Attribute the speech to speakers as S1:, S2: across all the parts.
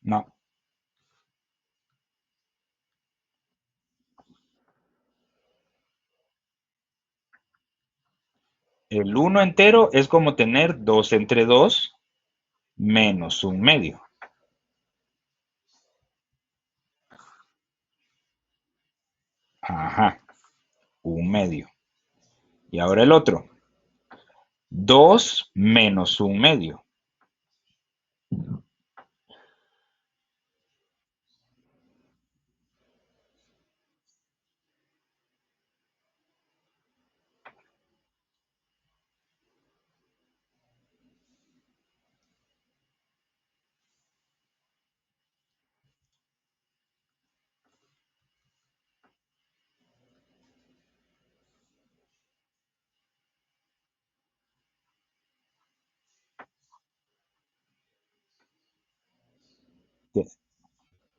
S1: No. El uno entero es como tener 2 entre 2 menos un medio. Ajá, un medio. Y ahora el otro. 2 menos un medio.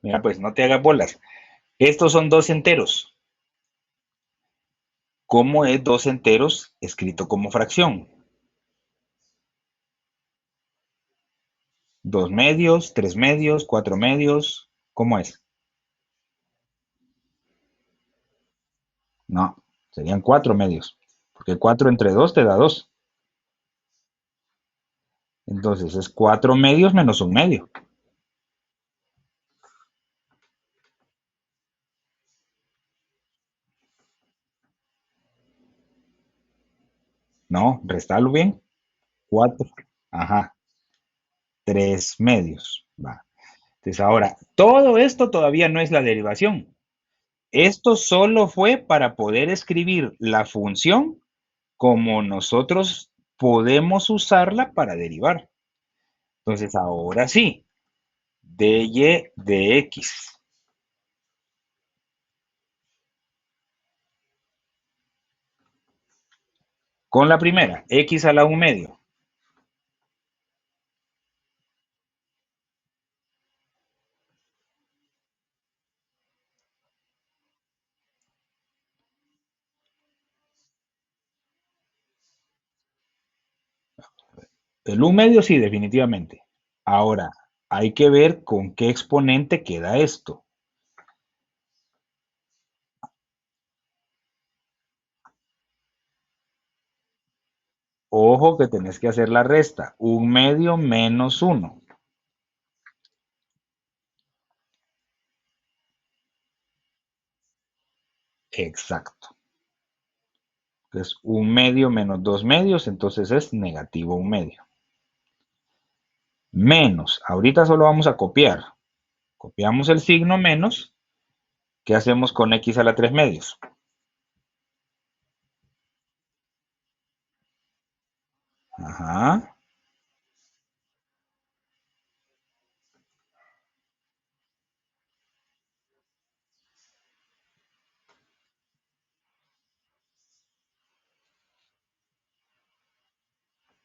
S1: Mira, pues no te hagas bolas. Estos son dos enteros. ¿Cómo es dos enteros escrito como fracción? ¿Dos medios, tres medios, cuatro medios? ¿Cómo es? No, serían cuatro medios. Porque cuatro entre dos te da dos. Entonces es cuatro medios menos un medio. No, restalo bien. Cuatro. Ajá, tres medios. Va. Entonces ahora, todo esto todavía no es la derivación. Esto solo fue para poder escribir la función como nosotros podemos usarla para derivar. Entonces ahora sí, dy de x. Con la primera, x a la un medio. El un medio sí, definitivamente. Ahora, hay que ver con qué exponente queda esto. Ojo que tenés que hacer la resta. Un medio menos uno. Exacto. Es un medio menos dos medios, entonces es negativo un medio. Menos. Ahorita solo vamos a copiar. Copiamos el signo menos. ¿Qué hacemos con x a la 3 medios? Ajá.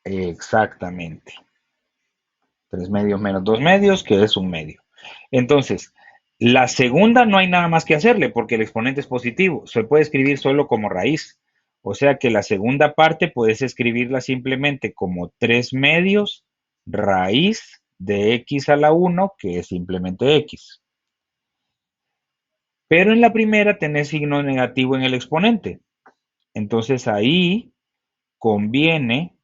S1: Exactamente. 3 medios menos 2 medios, que es un medio. Entonces, la segunda no hay nada más que hacerle porque el exponente es positivo. Se puede escribir solo como raíz. O sea que la segunda parte puedes escribirla simplemente como 3 medios raíz de x a la uno, que es simplemente x. Pero en la primera tenés signo negativo en el exponente. Entonces ahí conviene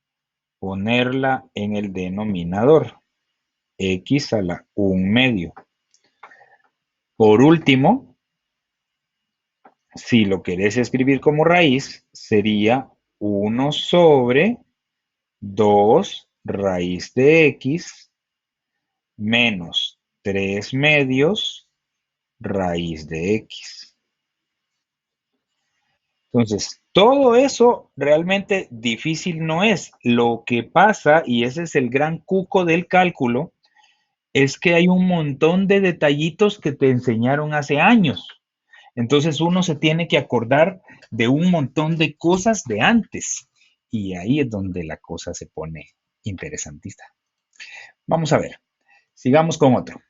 S1: ponerla en el denominador, x a la un medio. Por último, si lo querés escribir como raíz, sería uno sobre 2 raíz de x menos 3 medios raíz de x. Entonces, todo eso realmente difícil no es. Lo que pasa, y ese es el gran cuco del cálculo, es que hay un montón de detallitos que te enseñaron hace años. Entonces uno se tiene que acordar de un montón de cosas de antes. Y ahí es donde la cosa se pone interesantista. Vamos a ver, sigamos con otro.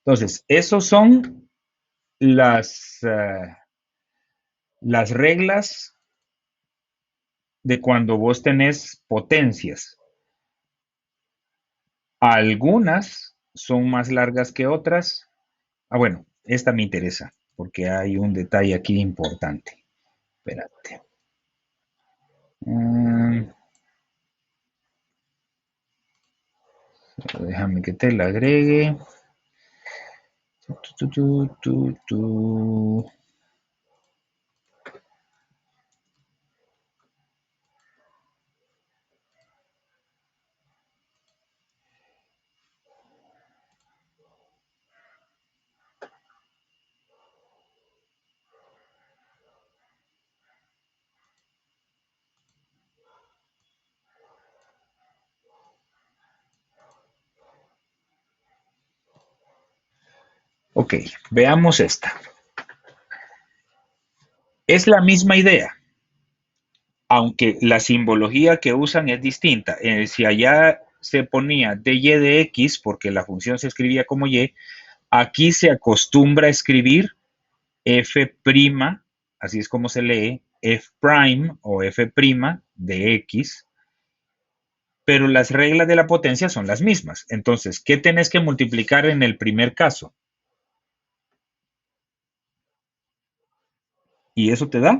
S1: Entonces, esos son las reglas de cuando vos tenés potencias. Algunas son más largas que otras. Ah, bueno, esta me interesa porque hay un detalle aquí importante. Espérate. Mm, déjame que te la agregue. Tu, tu, tu, tu. Ok, veamos esta. Es la misma idea, aunque la simbología que usan es distinta. Si allá se ponía dy de x, porque la función se escribía como y, aquí se acostumbra a escribir f', así es como se lee, f' o f' de x, pero las reglas de la potencia son las mismas. Entonces, ¿qué tenés que multiplicar en el primer caso? ¿Y eso te da?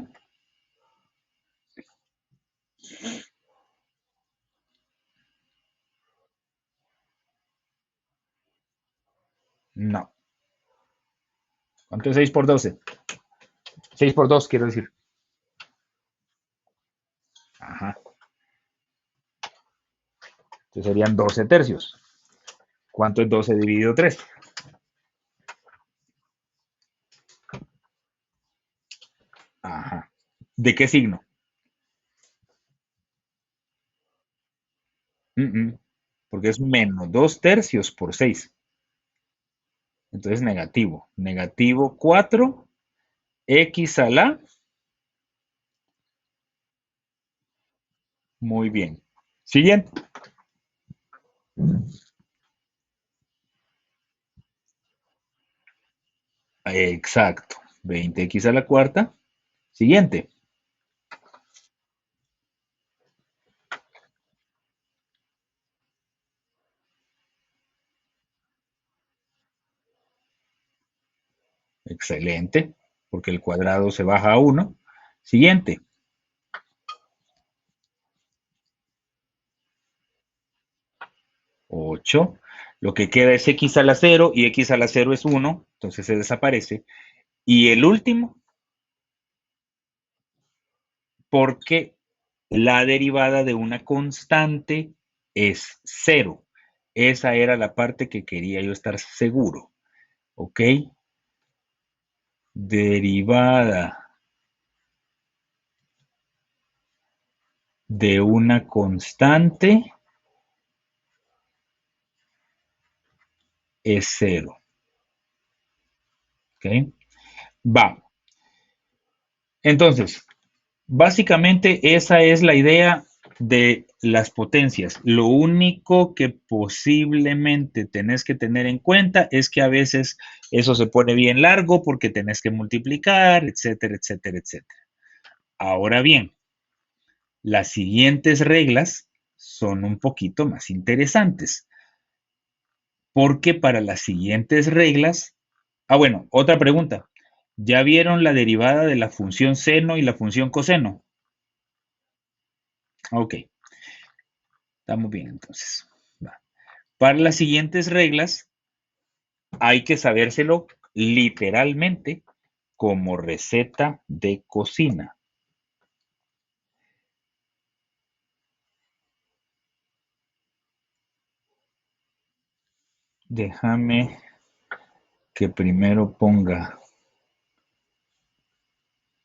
S1: No. ¿Cuánto es 6 por 12? 6 por 2, quiero decir. Ajá. Entonces serían 12 tercios. ¿Cuánto es 12 dividido 3? Ajá. ¿De qué signo? Porque es menos 2 tercios por 6. Entonces negativo. Negativo 4 x a la. Muy bien. Siguiente. Exacto. 20x a la cuarta. Siguiente. Excelente. Porque el cuadrado se baja a 1. Siguiente. 8. Lo que queda es x a la 0 y x a la 0 es 1. Entonces se desaparece. Y el último, porque la derivada de una constante es 0. Esa era la parte que quería yo estar seguro. ¿Ok? Derivada de una constante es 0. ¿Ok? Va. Entonces, básicamente esa es la idea de las potencias. Lo único que posiblemente tenés que tener en cuenta es que a veces eso se pone bien largo porque tenés que multiplicar, etcétera, etcétera, etcétera. Ahora bien, las siguientes reglas son un poquito más interesantes, porque para las siguientes reglas, bueno, otra pregunta. ¿Ya vieron la derivada de la función seno y la función coseno? Ok, estamos bien entonces. Va. Para las siguientes reglas hay que sabérselo literalmente como receta de cocina. Déjame que primero ponga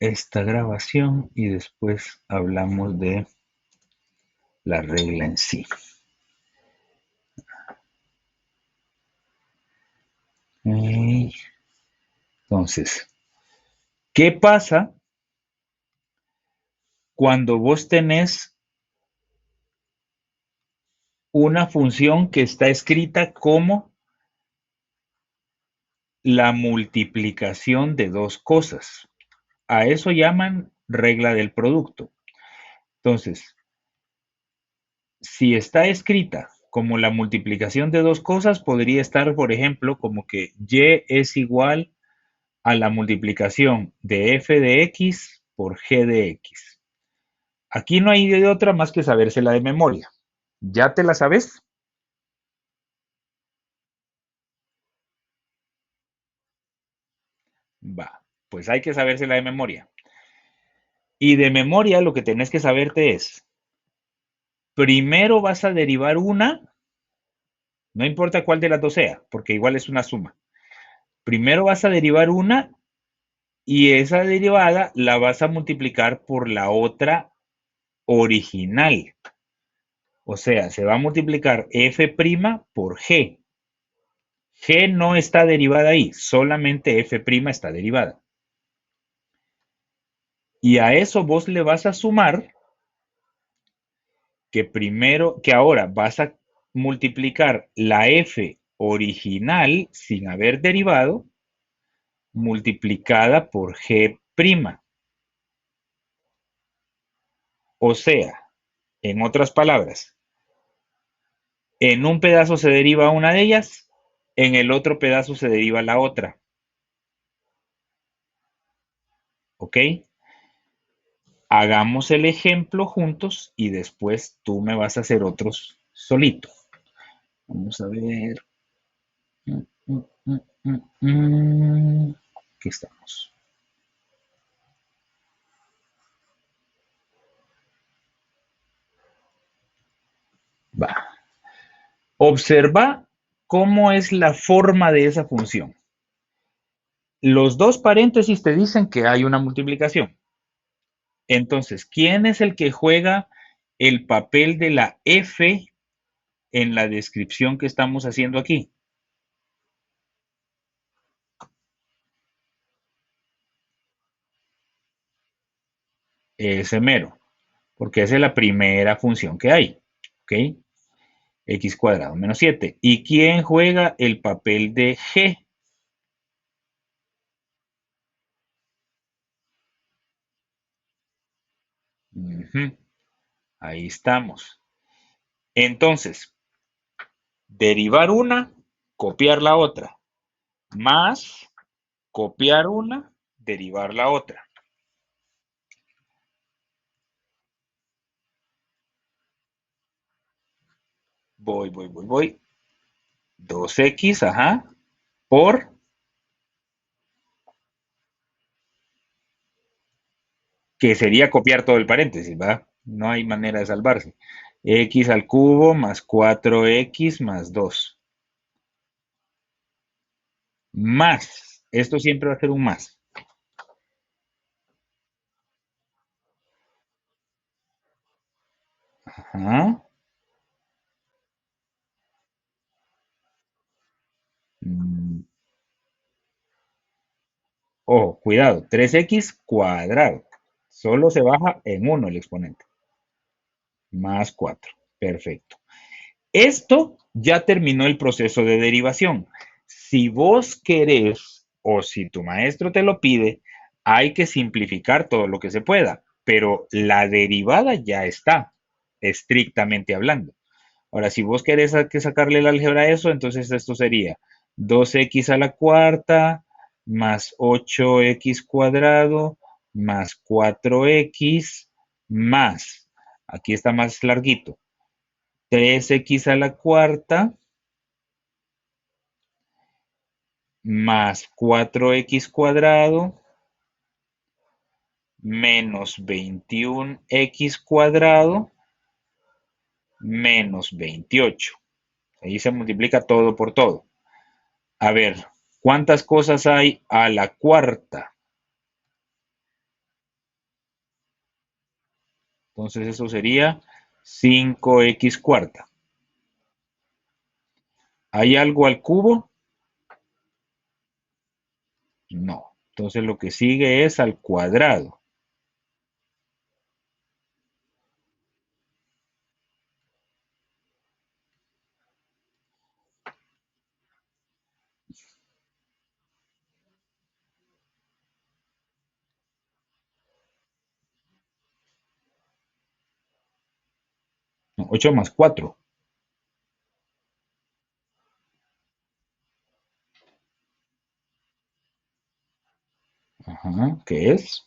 S1: esta grabación y después hablamos de la regla en sí. Entonces, ¿qué pasa cuando vos tenés una función que está escrita como la multiplicación de dos cosas? A eso llaman regla del producto. Entonces, si está escrita como la multiplicación de dos cosas podría estar, por ejemplo, como que y es igual a la multiplicación de f de x por g de x. Aquí no hay de otra más que sabérsela de memoria. ¿Ya te la sabes? Va, pues hay que sabérsela de memoria. Y de memoria lo que tenés que saberte es, primero vas a derivar una, no importa cuál de las dos sea, porque igual es una suma. Primero vas a derivar una y esa derivada la vas a multiplicar por la otra original. O sea, se va a multiplicar f' por g. G no está derivada ahí, solamente f' está derivada. Y a eso vos le vas a sumar que ahora vas a multiplicar la f original sin haber derivado multiplicada por g'. O sea, en otras palabras, en un pedazo se deriva una de ellas, en el otro pedazo se deriva la otra. ¿Ok? Hagamos el ejemplo juntos y después tú me vas a hacer otros solito. Vamos a ver. Mm, mm, mm, Aquí estamos. Va. Observa cómo es la forma de esa función. Los dos paréntesis te dicen que hay una multiplicación. Entonces, ¿quién es el que juega el papel de la f en la descripción que estamos haciendo aquí? Ese mero, porque esa es la primera función que hay. ¿Ok? X cuadrado menos 7. ¿Y quién juega el papel de g? Ujú, ahí estamos. Entonces, derivar una, copiar la otra, más copiar una, derivar la otra. Voy. 2x, ajá, por, que sería copiar todo el paréntesis, ¿verdad? No hay manera de salvarse. X al cubo más 4x más 2. Más, esto siempre va a ser un más. Ajá. Mm, ojo, cuidado, 3x cuadrado. Solo se baja en 1 el exponente. Más 4. Perfecto. Esto ya terminó el proceso de derivación. Si vos querés o si tu maestro te lo pide, hay que simplificar todo lo que se pueda, pero la derivada ya está, estrictamente hablando. Ahora, si vos querés que sacarle el álgebra a eso, entonces esto sería 2x a la cuarta más 8x cuadrado más 4x más, aquí está más larguito, 3x a la cuarta más 4x cuadrado menos 21x cuadrado menos 28. Ahí se multiplica todo por todo. A ver, ¿cuántas cosas hay a la cuarta? Entonces eso sería 5x cuarta. ¿Hay algo al cubo? No. Entonces lo que sigue es al cuadrado. No, 8 más 4. Ajá, ¿qué es?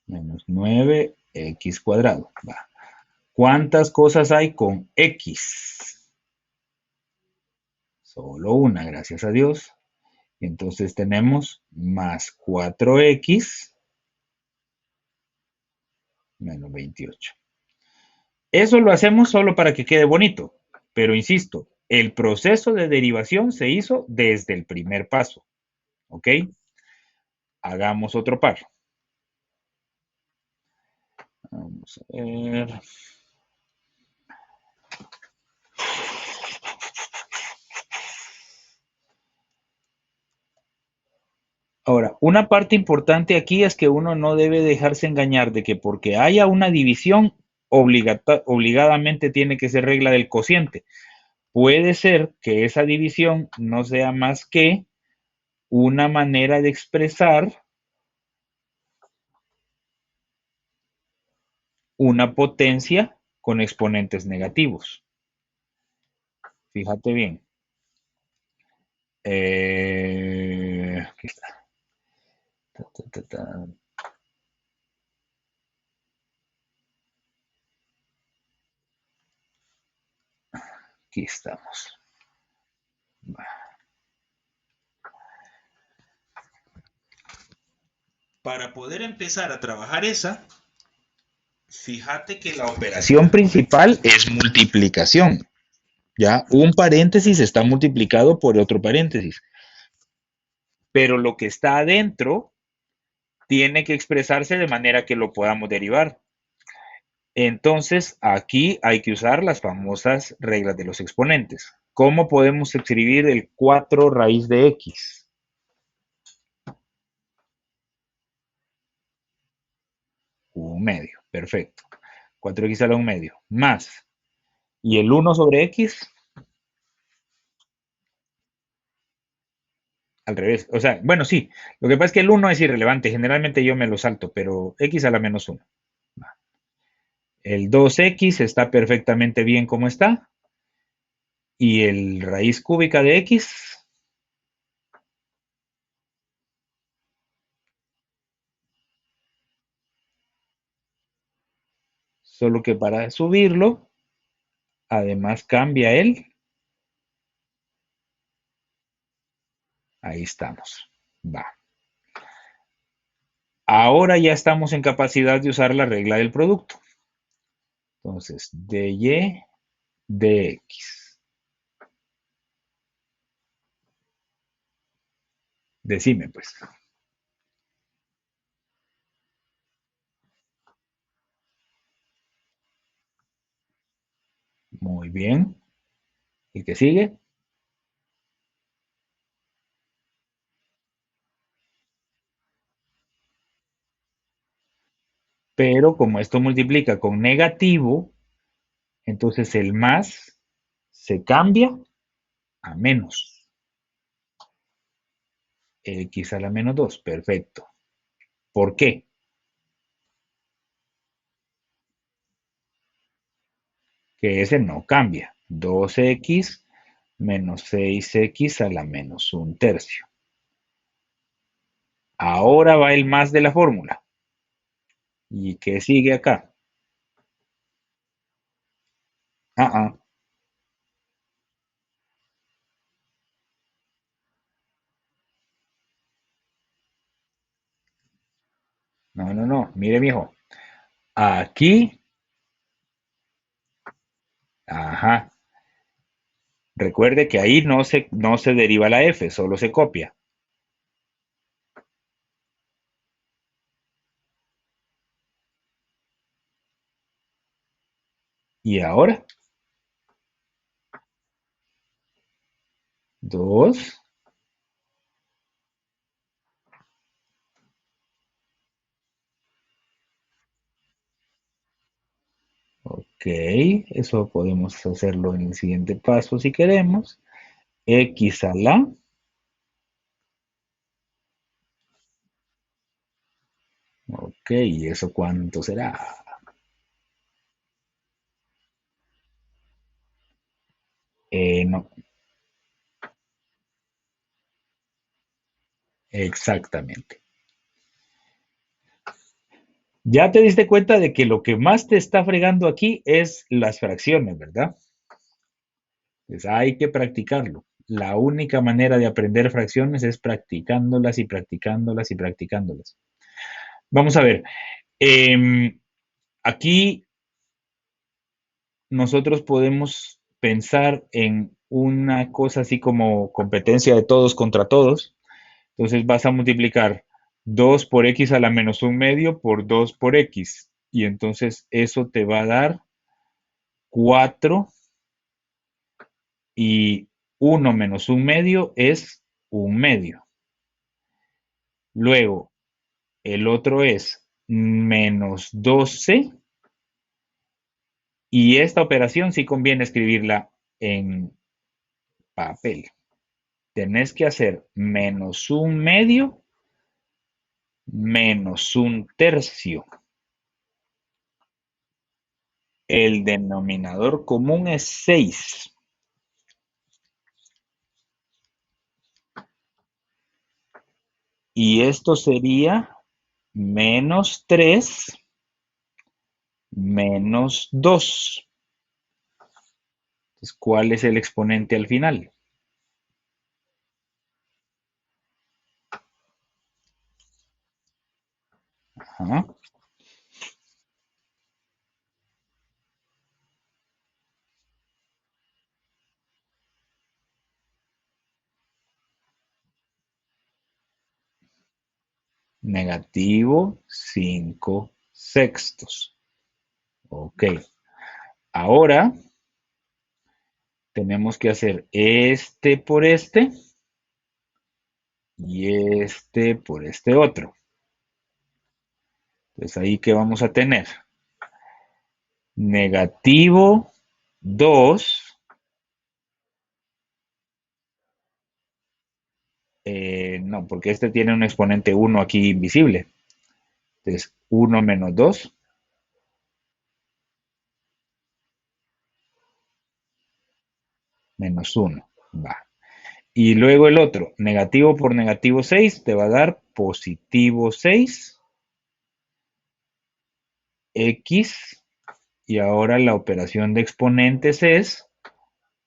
S1: Menos 9x cuadrado. Va. ¿Cuántas cosas hay con x? Solo una, gracias a Dios. Entonces tenemos más 4x menos 28. Eso lo hacemos solo para que quede bonito, pero insisto, el proceso de derivación se hizo desde el primer paso, ¿ok? Hagamos otro par. Vamos a ver. Ahora, una parte importante aquí es que uno no debe dejarse engañar de que porque haya una división, obligadamente tiene que ser regla del cociente. Puede ser que esa división no sea más que una manera de expresar una potencia con exponentes negativos. Fíjate bien. Aquí está. Ta, ta, ta, ta. Aquí estamos. Para poder empezar a trabajar esa, fíjate que la operación principal es multiplicación. Ya, un paréntesis está multiplicado por otro paréntesis, pero lo que está adentro tiene que expresarse de manera que lo podamos derivar. Entonces, aquí hay que usar las famosas reglas de los exponentes. ¿Cómo podemos escribir el 4 raíz de x? Un medio, perfecto. 4x a la un medio, más. ¿Y el 1 sobre x? Al revés. O sea, bueno, sí. Lo que pasa es que el 1 es irrelevante. Generalmente yo me lo salto, pero x a la menos 1. El 2x está perfectamente bien como está. Y el raíz cúbica de x, solo que para subirlo, además cambia el. Ahí estamos. Va. Ahora ya estamos en capacidad de usar la regla del producto. Entonces, dy dx. Decime, pues. Muy bien. ¿Y qué sigue? Pero como esto multiplica con negativo, entonces el más se cambia a menos. X a la menos 2. Perfecto. ¿Por qué? Que ese no cambia. 2x menos 6x a la menos un tercio. Ahora va el más de la fórmula. ¿Y qué sigue acá? Ah, ah. No, no, no. Mire, viejo. Aquí, ajá. Recuerde que ahí no se deriva la f, solo se copia. Y ahora, 2. Ok, eso podemos hacerlo en el siguiente paso si queremos. X a la. Ok, ¿y eso cuánto será? no, exactamente. Ya te diste cuenta de que lo que más te está fregando aquí es las fracciones, ¿verdad? Pues hay que practicarlo. La única manera de aprender fracciones es practicándolas y practicándolas y practicándolas. Vamos a ver. Aquí nosotros podemos pensar en una cosa así como competencia de todos contra todos. Entonces vas a multiplicar 2 por x a la menos un medio por 2 por x. Y entonces eso te va a dar 4 y uno menos un medio es un medio. Luego, el otro es menos 12 y esta operación sí conviene escribirla en papel. Tenés que hacer menos un medio menos un tercio. El denominador común es 6. Y esto sería menos 3 menos 2. Entonces, ¿cuál es el exponente al final? Ajá. Negativo 5 sextos. Ok. Ahora tenemos que hacer este por este y este por este otro. Entonces ahí que vamos a tener negativo 2. No, porque este tiene un exponente 1 aquí invisible. Entonces 1 menos 2 menos 1. Va. Y luego el otro, negativo por negativo 6 te va a dar positivo 6 x. Y ahora la operación de exponentes es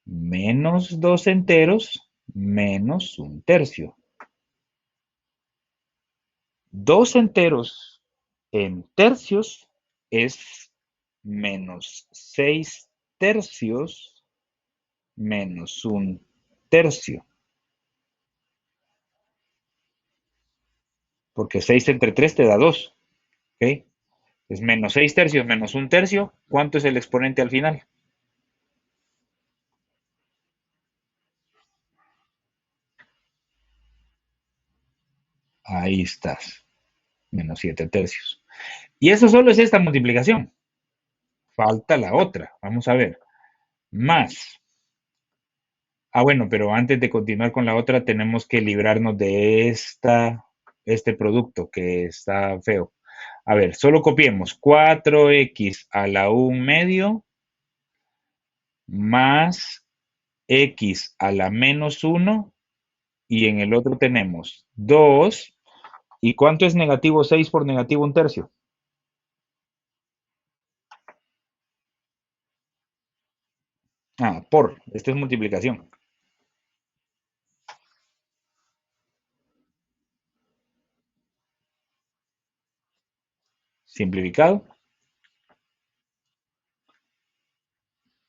S1: menos 2 enteros menos un tercio. 2 enteros en tercios es menos 6 tercios menos un tercio. Porque 6 entre 3 te da 2. ¿Ok? Es menos 6 tercios menos un tercio. ¿Cuánto es el exponente al final? Ahí estás. Menos 7 tercios. Y eso solo es esta multiplicación. Falta la otra. Vamos a ver. Más. Bueno, pero antes de continuar con la otra, tenemos que librarnos de este producto que está feo. A ver, solo copiemos 4x a la 1 medio más x a la menos 1 y en el otro tenemos 2. ¿Y cuánto es negativo 6 por negativo un tercio? Esto es multiplicación. Simplificado,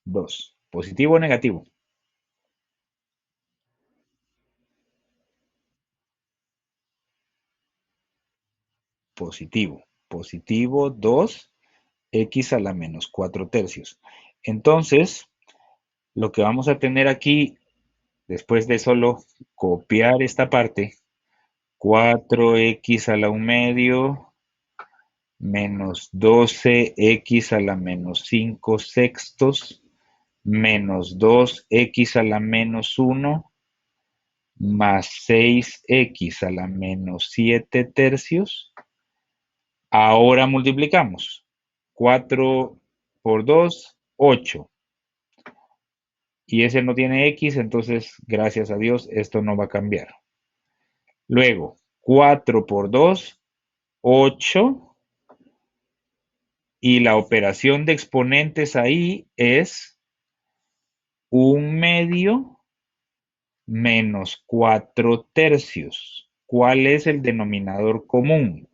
S1: 2. Positivo o negativo. Positivo. Positivo 2 x a la menos 4 tercios. Entonces, lo que vamos a tener aquí, después de solo copiar esta parte, 4x a la 1 medio menos 12x a la menos 5 sextos menos 2x a la menos 1 más 6x a la menos 7 tercios. Ahora multiplicamos. 4 por 2, 8. y ese no tiene X, entonces, gracias a Dios, esto no va a cambiar. Luego, 4 por 2, 8, y la operación de exponentes ahí es 1/2 menos 4/3. ¿Cuál es el denominador común?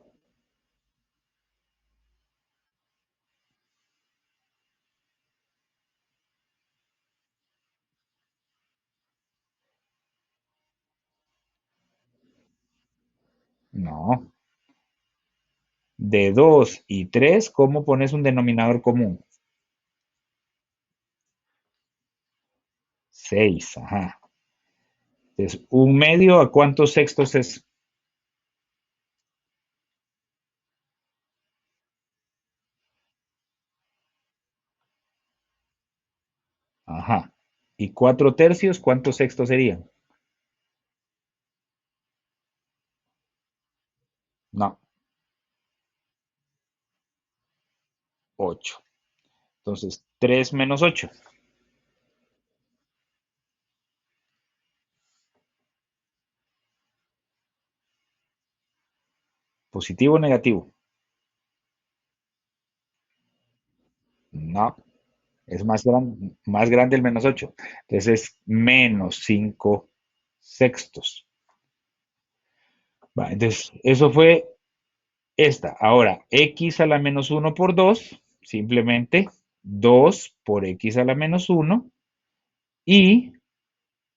S1: No. De 2 y 3, ¿cómo pones un denominador común? 6, ajá. Entonces, 1/2, ¿a cuántos sextos es? Ajá. ¿Y 4/3, cuántos sextos serían? No, 8. Entonces, 3 menos 8. ¿Positivo o negativo? No, es más grande el menos 8. Entonces es menos 5 sextos. Va, entonces, eso fue esta. Ahora, x a la menos 1 por 2, simplemente 2 por x a la menos 1, y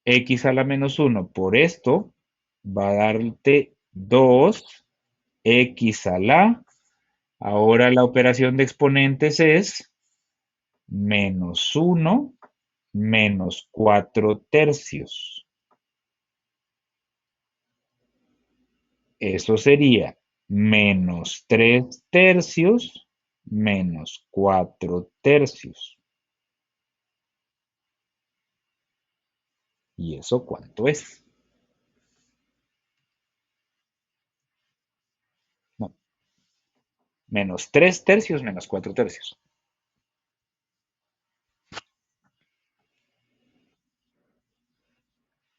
S1: x a la menos 1 por esto va a darte 2 x a la. Ahora la operación de exponentes es menos 1 menos 4/3. Eso sería menos 3/3 menos 4/3. ¿Y eso cuánto es? No, menos 3/3 menos 4/3.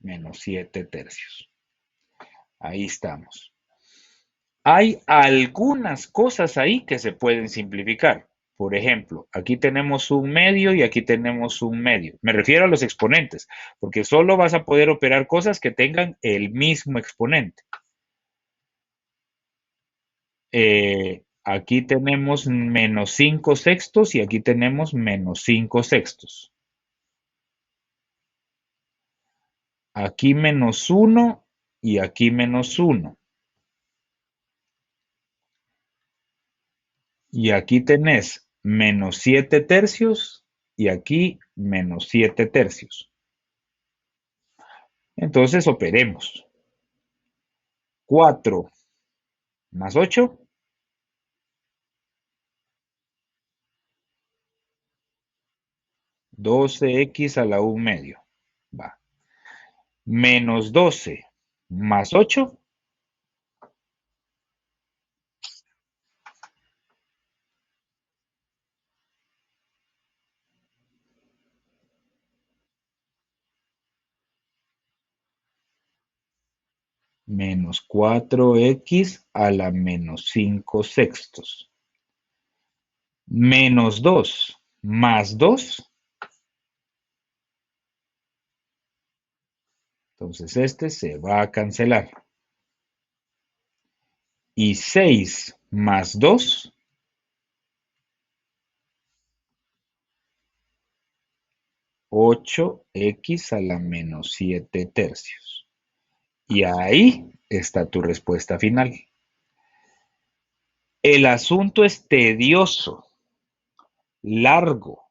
S1: Menos 7/3. Ahí estamos. Hay algunas cosas ahí que se pueden simplificar. Por ejemplo, aquí tenemos un medio y aquí tenemos un medio. Me refiero a los exponentes, porque solo vas a poder operar cosas que tengan el mismo exponente. Aquí tenemos menos 5 sextos y aquí tenemos menos 5 sextos. Aquí menos uno y aquí menos uno. Y aquí tenés menos 7/3 y aquí menos 7/3. Entonces operemos. 4 más 8, 12x a la 1/2. Va. Menos 12 más 8, menos 4x a la menos 5 sextos. Menos 2 más 2, entonces este se va a cancelar. Y 6 más 2, 8x a la menos 7/3. Y ahí está tu respuesta final. El asunto es tedioso, largo,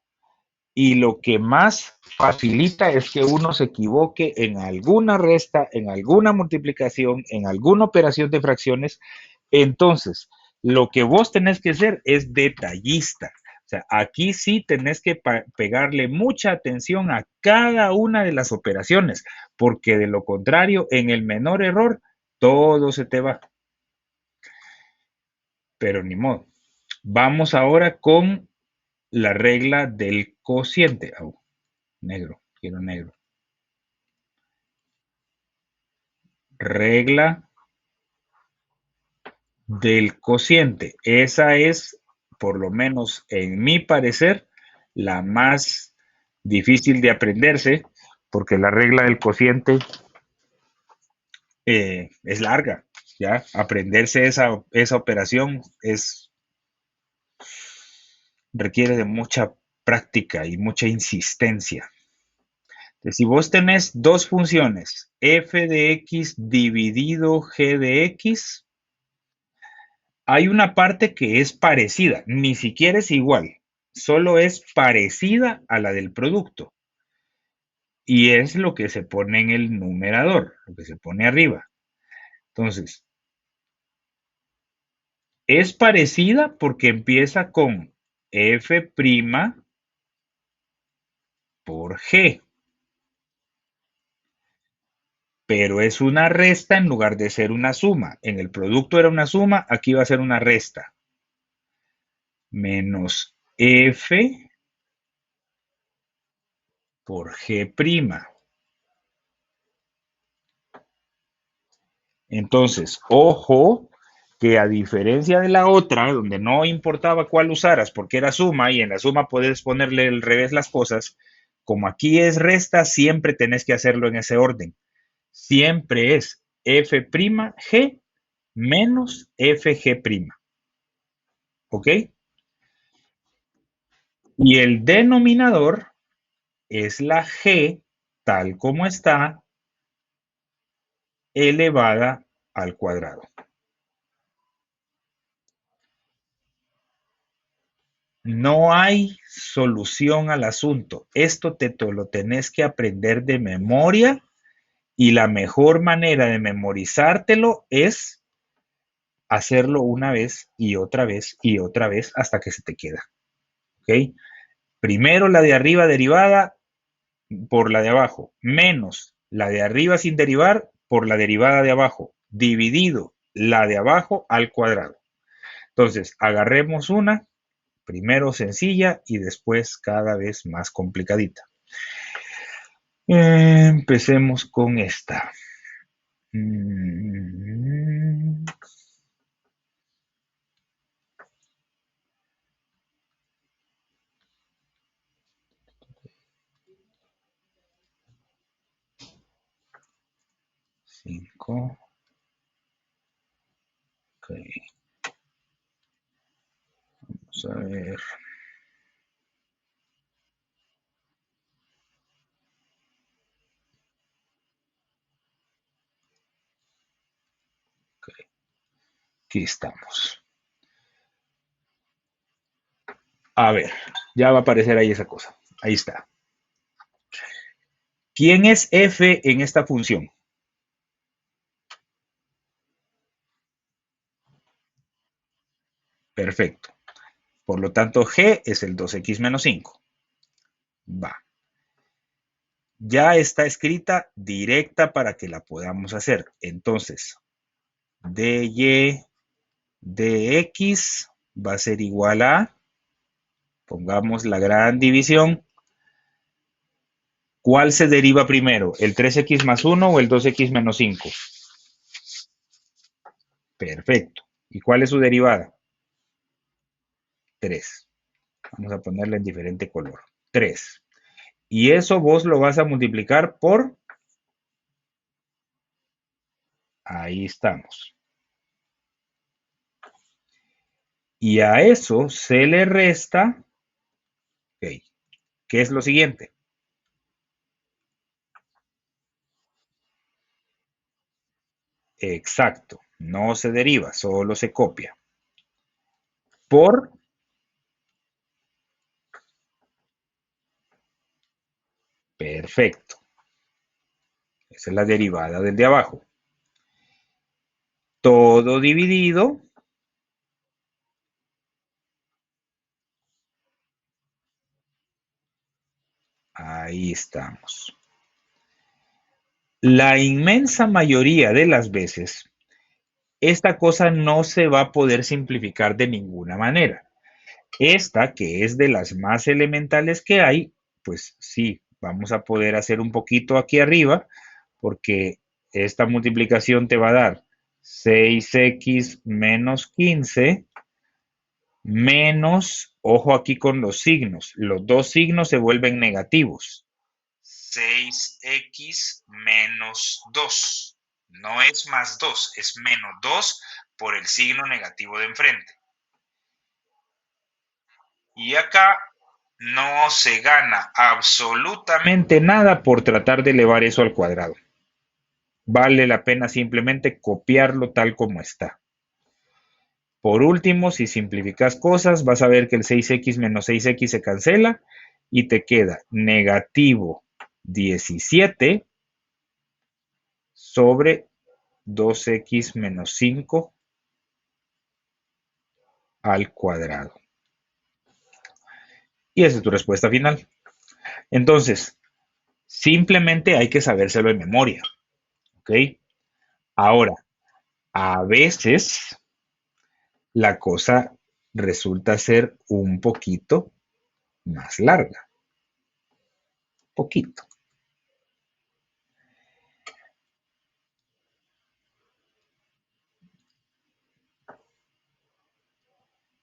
S1: y lo que más facilita es que uno se equivoque en alguna resta, en alguna multiplicación, en alguna operación de fracciones. Entonces, lo que vos tenés que hacer es detallista. O sea, aquí sí tenés que pegarle mucha atención a cada una de las operaciones, porque de lo contrario, en el menor error, todo se te va. Pero ni modo. Vamos ahora con la regla del cociente. Oh, negro. quiero negro. Regla del cociente. Esa es, por lo menos en mi parecer, la más difícil de aprenderse, porque la regla del cociente es larga, ¿ya? Aprenderse esa operación requiere de mucha práctica y mucha insistencia. Entonces, si vos tenés dos funciones, f de x dividido g de x, hay una parte que es parecida, ni siquiera es igual, solo es parecida a la del producto. Y es lo que se pone en el numerador, lo que se pone arriba. Entonces, es parecida porque empieza con f' por g, pero es una resta en lugar de ser una suma. En el producto era una suma, aquí va a ser una resta. Menos f por g'. Entonces, ojo que a diferencia de la otra, donde no importaba cuál usaras porque era suma y en la suma puedes ponerle al revés las cosas, como aquí es resta, siempre tenés que hacerlo en ese orden. Siempre es f'g menos fg'. ¿Ok? Y el denominador es la g tal como está elevada al cuadrado. No hay solución al asunto. Esto te lo tenés que aprender de memoria y la mejor manera de memorizártelo es hacerlo una vez y otra vez y otra vez hasta que se te queda. ¿Ok? Primero la de arriba derivada por la de abajo, menos la de arriba sin derivar por la derivada de abajo, dividido la de abajo al cuadrado. Entonces, agarremos una, primero sencilla y después cada vez más complicadita. Empecemos con esta. Mm, 5. Ok, vamos a ver. Ok, aquí estamos. A ver, ya va a aparecer ahí esa cosa. Ahí está. ¿Quién es f en esta función? Perfecto. Por lo tanto, g es el 2x menos 5. Va. Ya está escrita directa para que la podamos hacer. Entonces, dy dx va a ser igual a, pongamos la gran división. ¿Cuál se deriva primero? ¿El 3x más 1 o el 2x menos 5? Perfecto. ¿Y cuál es su derivada? 3. Vamos a ponerla en diferente color. 3. Y eso vos lo vas a multiplicar por... Ahí estamos. Y a eso se le resta... Okay, ¿qué es lo siguiente? Exacto. No se deriva, solo se copia. Por... Perfecto. Esa es la derivada del de abajo. Todo dividido. Ahí estamos. La inmensa mayoría de las veces, esta cosa no se va a poder simplificar de ninguna manera. Esta, que es de las más elementales que hay, pues sí, vamos a poder hacer un poquito aquí arriba, porque esta multiplicación te va a dar 6x menos 15 menos, ojo aquí con los signos, los dos signos se vuelven negativos. 6x menos 2. No es más 2, es menos 2 por el signo negativo de enfrente. Y acá no se gana absolutamente nada por tratar de elevar eso al cuadrado. Vale la pena simplemente copiarlo tal como está. Por último, si simplificas cosas, vas a ver que el 6x menos 6x se cancela y te queda negativo 17 sobre 2x menos 5 al cuadrado. Y esa es tu respuesta final. Entonces, simplemente hay que sabérselo de memoria. ¿Ok? Ahora, a veces la cosa resulta ser un poquito más larga. Poquito.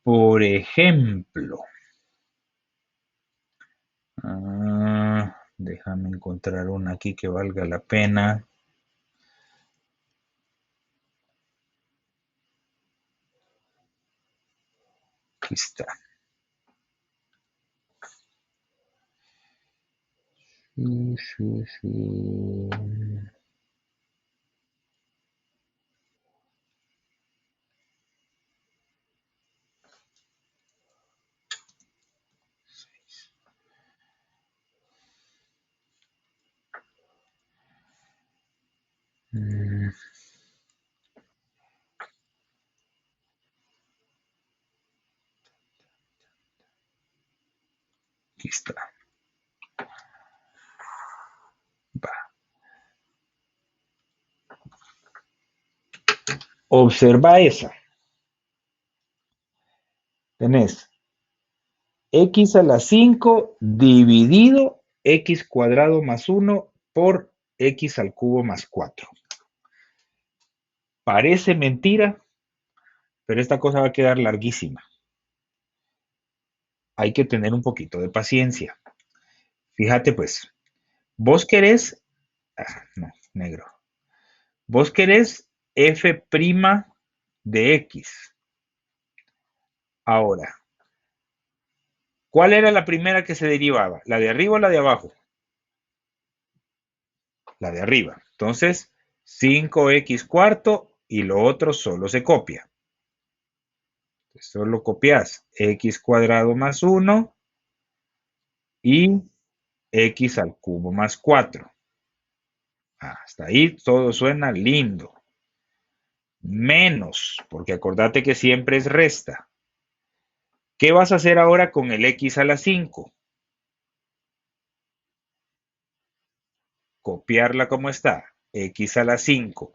S1: Por ejemplo, déjame encontrar una aquí que valga la pena. Aquí está. Aquí está. Va. Observa esa. Tenés x a la 5 dividido x cuadrado más 1 por x al cubo más 4. Parece mentira, pero esta cosa va a quedar larguísima. Hay que tener un poquito de paciencia. Fíjate pues, vos querés, no, negro, vos querés f' de x. Ahora, ¿cuál era la primera que se derivaba? ¿La de arriba o la de abajo? La de arriba. Entonces, 5x cuarto y lo otro solo se copia. Solo copias x cuadrado más 1 y x al cubo más 4. Hasta ahí todo suena lindo. Menos, porque acordate que siempre es resta. ¿Qué vas a hacer ahora con el x a la 5? Copiarla como está, x a la 5.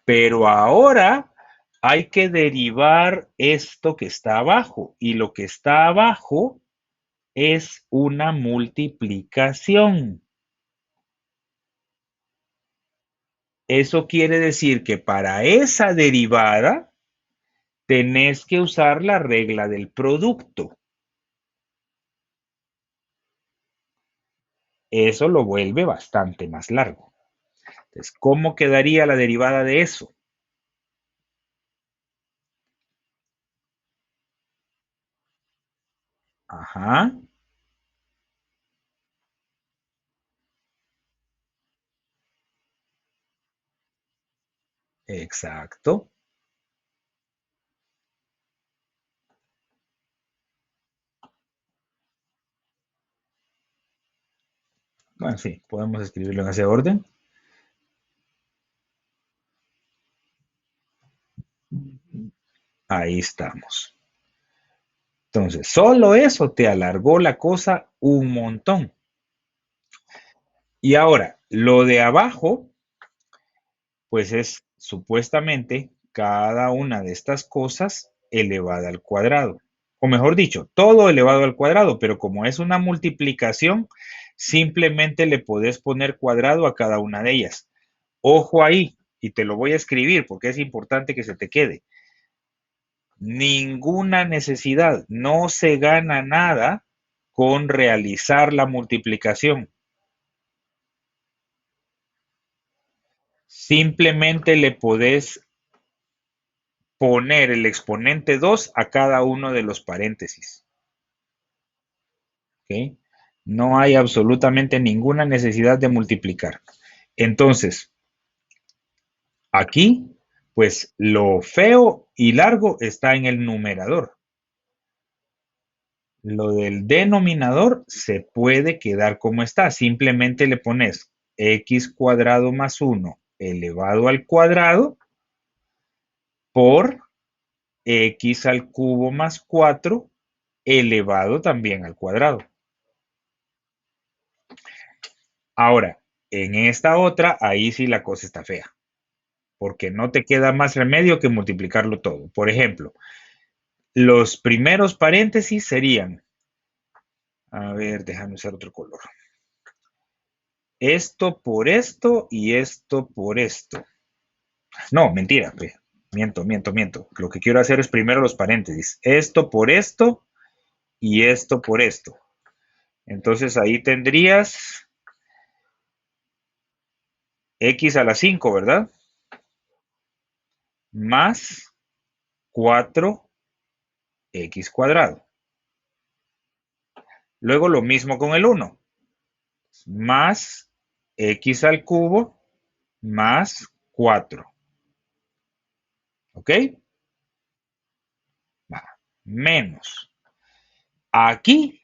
S1: Pero ahora hay que derivar esto que está abajo. Y lo que está abajo es una multiplicación. Eso quiere decir que para esa derivada tenés que usar la regla del producto. Eso lo vuelve bastante más largo. Entonces, ¿cómo quedaría la derivada de eso? Ajá, exacto. Bueno, sí, podemos escribirlo en ese orden. Ahí estamos. Entonces, solo eso te alargó la cosa un montón. Y ahora, lo de abajo, pues es supuestamente cada una de estas cosas elevada al cuadrado. O mejor dicho, todo elevado al cuadrado, pero como es una multiplicación, simplemente le podés poner cuadrado a cada una de ellas. Ojo ahí, y te lo voy a escribir porque es importante que se te quede. Ninguna necesidad, no se gana nada con realizar la multiplicación. Simplemente le podés poner el exponente 2 a cada uno de los paréntesis. ¿Ok? No hay absolutamente ninguna necesidad de multiplicar. Entonces, aquí, pues lo feo y largo está en el numerador. Lo del denominador se puede quedar como está. Simplemente le pones x cuadrado más 1 elevado al cuadrado por x al cubo más 4 elevado también al cuadrado. Ahora, en esta otra, ahí sí la cosa está fea, porque no te queda más remedio que multiplicarlo todo. Por ejemplo, los primeros paréntesis serían, a ver, déjame usar otro color. Esto por esto y esto por esto. No, mentira, miento. Lo que quiero hacer es primero los paréntesis. Esto por esto y esto por esto. Entonces ahí tendrías x a la 5, ¿verdad? Más 4x cuadrado. Luego lo mismo con el 1. Más x al cubo más 4. ¿Ok? Va. Menos. Aquí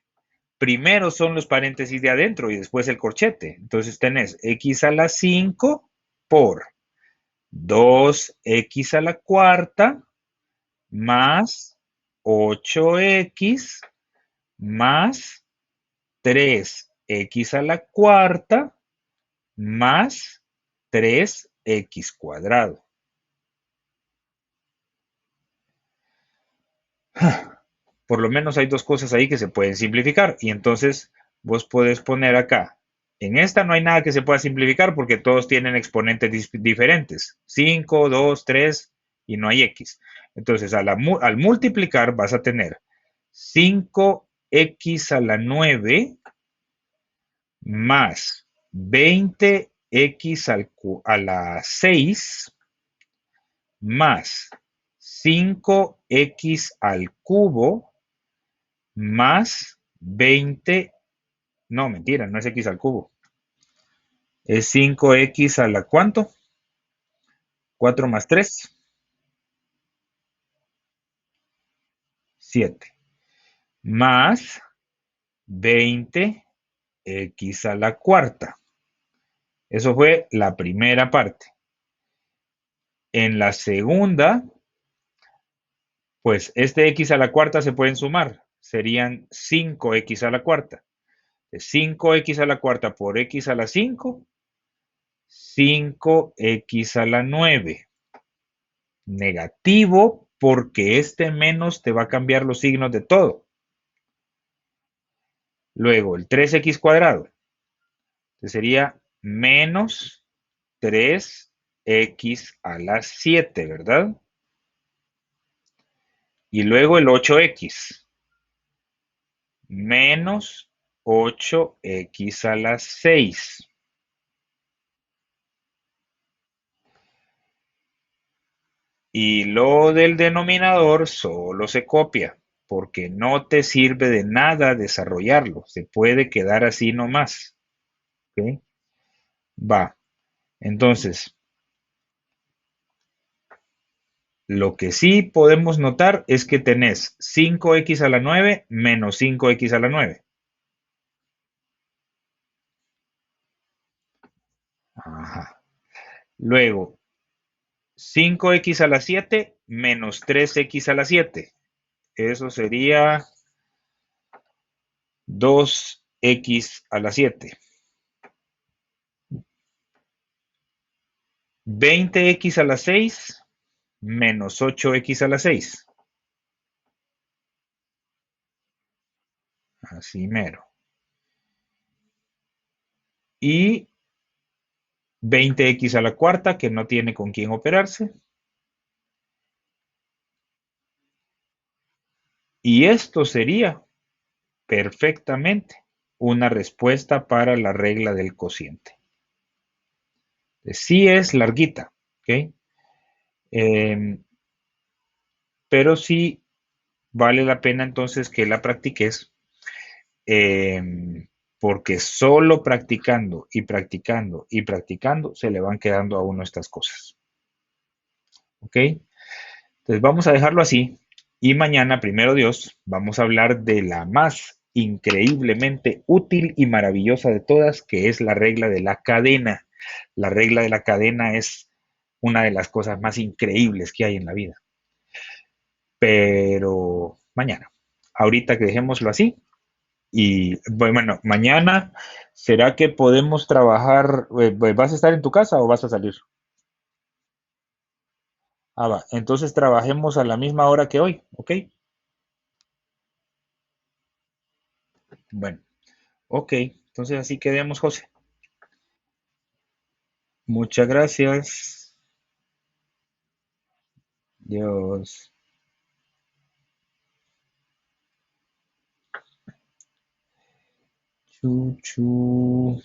S1: primero son los paréntesis de adentro y después el corchete. Entonces tenés x a la 5 por 2x a la cuarta más 8x más 3x a la cuarta más 3x cuadrado. Por lo menos hay dos cosas ahí que se pueden simplificar y entonces vos podés poner acá. En esta no hay nada que se pueda simplificar porque todos tienen exponentes diferentes. 5, 2, 3 y no hay x. Entonces al multiplicar vas a tener 5x a la 9 más 20x a la 6 más 5x al cubo más 20, no, mentira, no es x al cubo. Es 5x a la ¿cuánto? 4 más 3, 7. Más 20x a la cuarta. Eso fue la primera parte. En la segunda, pues este x a la cuarta se pueden sumar. Serían 5x a la cuarta. 5x a la cuarta por x a la 5, 5x a la 9. Negativo porque este menos te va a cambiar los signos de todo. Luego el 3x cuadrado sería menos 3x a la 7, ¿verdad? Y luego el 8x menos 8x a la 6. Y lo del denominador solo se copia, porque no te sirve de nada desarrollarlo. Se puede quedar así nomás. ¿Ok? Va. Entonces, lo que sí podemos notar es que tenés 5x a la 9 menos 5x a la 9. Ajá. Luego, 5x a la 7 menos 3x a la 7. Eso sería 2x a la 7. 20x a la 6 menos 8x a la 6. Así mero. y 20x a la cuarta, que no tiene con quién operarse. Y esto sería perfectamente una respuesta para la regla del cociente. Sí es larguita, ¿ok? Em, pero sí vale la pena entonces que la practiques, porque solo practicando y practicando y practicando se le van quedando a uno estas cosas, ¿ok? Entonces vamos a dejarlo así y mañana, primero Dios, vamos a hablar de la más increíblemente útil y maravillosa de todas, que es la regla de la cadena. La regla de la cadena es una de las cosas más increíbles que hay en la vida. Pero mañana, ahorita que dejémoslo así. Y bueno, mañana, ¿será que podemos trabajar? ¿Vas a estar en tu casa o vas a salir? Ah, va. Entonces trabajemos a la misma hora que hoy, ¿ok? Bueno, ok. Entonces así quedemos, José. Muchas gracias. Dios. Chu, chu.